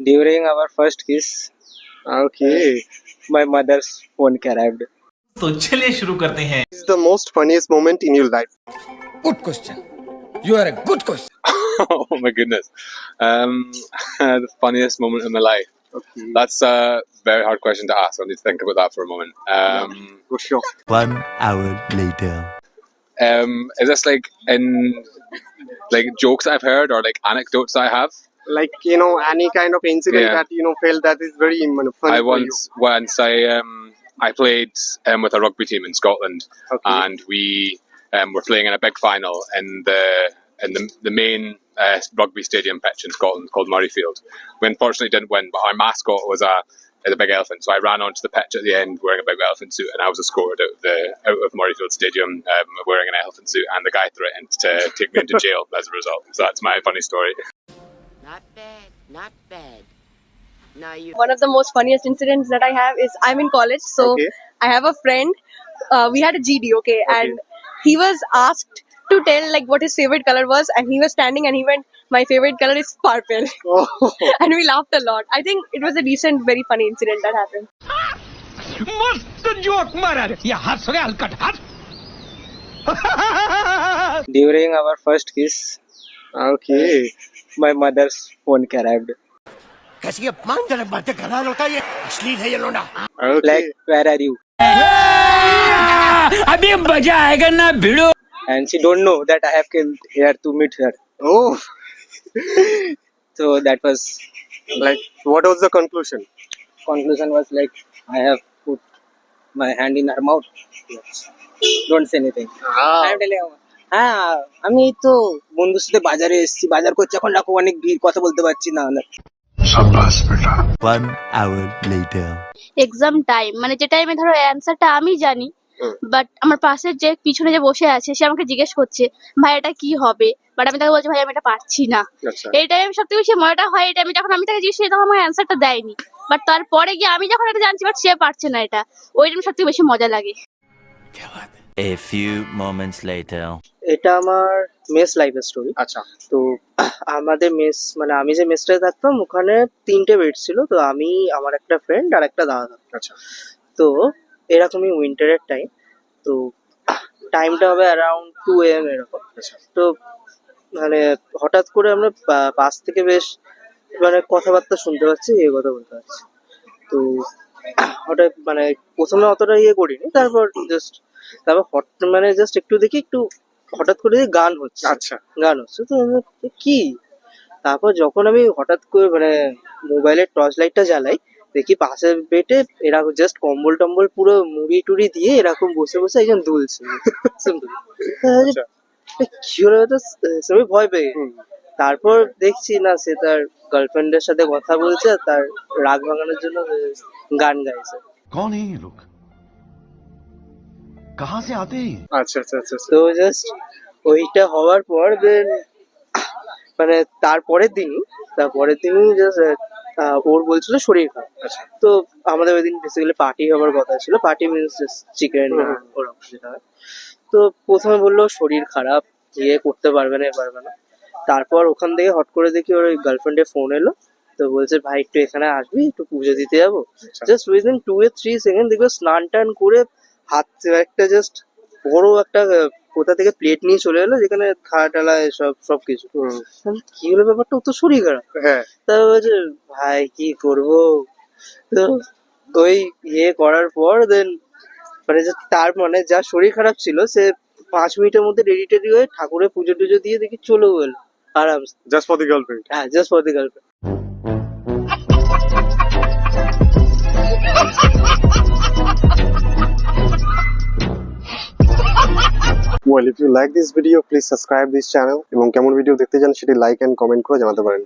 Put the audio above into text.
During our first kiss, Okay. my mother's phone arrived. तो चलिए शुरू करते हैं. This is the most funniest moment in your life. Good question. You are a good question. Oh my goodness. The funniest moment in my life. Okay. That's a very hard question to ask. I need to think about that for a moment. For sure. 1 hour later. Is this like in like jokes I've heard or like anecdotes I have? Like, any kind of incident Yeah. that, felt that is very funny I for once I played with a rugby team in Scotland, Okay. and we were playing in a big final in the main rugby stadium pitch in Scotland called Murrayfield. We unfortunately didn't win, but our mascot was a big elephant. So I ran onto the pitch at the end wearing a big elephant suit, and I was escorted out of Murrayfield Stadium wearing an elephant suit, and the guy threatened to take me into jail as a result. So that's my funny story. Not bad, not bad. Now you. One of the most funniest incidents that I have is I'm in college, so Okay. I have a friend. We had a GD, okay, and he was asked to tell like what his favorite color was, and he was standing and he went, "My favorite color is purple," Oh. and we laughed a lot. I think it was a decent, very funny incident that happened. मस्त joke मारा रे ये हंस रे हलकट हंस During our first kiss, Okay. my mother's phone arrived. कैसी अपमानजनक बातें कर रहा लड़का ये अश्लील है ये लोंडा Okay. Like, where are you? अभी मजा आएगा ना भिड़ो And she don't know that I have came here to meet her. Oh. So that was Like, what was the conclusion? conclusion was like I have put my hand in her mouth. Don't say anything. I am telling her, হ্যাঁ আমি তো বন্ধুর সাথে বাজারে এসেছি, বাজার করছি, এখন রাখো অনেক ভিড়, কথা বলতে পারছি না। 1 hour later. এক্সাম টাইম মানে যে টাইমে ধরো অ্যান্সারটা আমি জানি, বাট আমার পাশের যে পিছনে যে বসে আছে সে আমাকে জিজ্ঞেস করছে ভাই এটা কি হবে, বাট আমি তাকে বলছি ভাই আমি এটা পারছি না। আচ্ছা। এই টাইম সব থেকে বেশি মজাটা হয় এই টাইমে যখন আমি তাকে জিজ্ঞেস করি তখন আমার অ্যান্সারটা দেয়নি, বাট তারপরে গিয়ে আমি যখন এটা জানছি বাট সে পারছে না, এটা ওই টাইম সব থেকে বেশি মজা লাগে। A few moments later. এটা আমার মেস লাইফের স্টোরি। আচ্ছা। তো আমাদের মেস মানে আমি যে মেসটায় থাকতাম ওখানে 3টে বেড ছিল। তো আমি, আমার একটা ফ্রেন্ড আর একটা দাদা থাকতো। আচ্ছা। তো এরকমই উইন্টারের টাইম। তো টাইমটা হবে অ্যারাউন্ড 2 AM এরকম। আচ্ছা। তো মানে হঠাৎ করে আমরা পাশ থেকে বেশ মানে কথাবার্তা শুনতে পাচ্ছি, কথা বলতে পারছি। তো হঠাৎ মানে প্রথমে অতটা করিনি, তারপর মানে জাস্ট একটু দেখি একটু হঠাৎ করে গান হচ্ছে। আচ্ছা। গান হচ্ছে তো আমি বলছি, কি? তারপর যখন আমি হঠাৎ করে মানে মোবাইলের টর্চ লাইটটা জ্বালাই, দেখি পাশের বেডে এরকম জাস্ট কম্বল টম্বল পুরো মুড়ি টুড়ি দিয়ে এরকম বসে বসে একজন দুলছে। Simple। আচ্ছা। কি হলো তো সবাই ভয় পেয়ে গেছে। তারপর দেখছি না সে তার গার্লফ্রেন্ডের সাথে কথা বলছে আর তার রাগ ভাঙানোর জন্য গান গাইছে। कौन है ये लोग कहाँ से आते हैं আচ্ছা আচ্ছা আচ্ছা আচ্ছা। তো জাস্ট ওইটা হওয়ার পর দেন মানে তারপরের দিনই জাস্ট ওর বলছিল শরীর খারাপ। আচ্ছা। তো আমাদের ওই দিন বেসিক্যালি পার্টি হওয়ার কথা ছিল, পার্টি মিনস চিকেন ওরকম যেটা হয়। তো প্রথমে বললো শরীর খারাপ, করতে পারবে না। তারপর ওখান থেকে হট করে দেখি ওর গার্লফ্রেন্ডের ফোন এলো, তো বলছে ভাই একটু এখানে আসবি, একটু পুজো দিতে যাবো। জাস্ট উইদিন 2-3 সেকেন্ড দেখবে স্নান টান করে হাত একটা জাস্ট বড় একটা কোথা থেকে প্লেট নিয়ে চলে এলো, যেখানে থালা টালা সবকিছু। কি হলো ব্যাপারটা, ও তো শরীর খারাপ। হ্যাঁ। তারপর বলছে ভাই কি করবো। তো ওই করার পর দেন মানে তার মানে যা শরীর খারাপ ছিল সে 5 মিনিটের মধ্যে রেডি টেডি হয়ে ঠাকুরের পুজো টুজো দিয়ে দেখি চলেও গেল আরামসে। Just for the girlfriend. হ্যাঁ, just for the girlfriend. Well, if you like this video, please subscribe this channel এবং কেমন ভিডিও দেখতে চান সেটি লাইক এন্ড কমেন্ট করে জানাতে পারেন।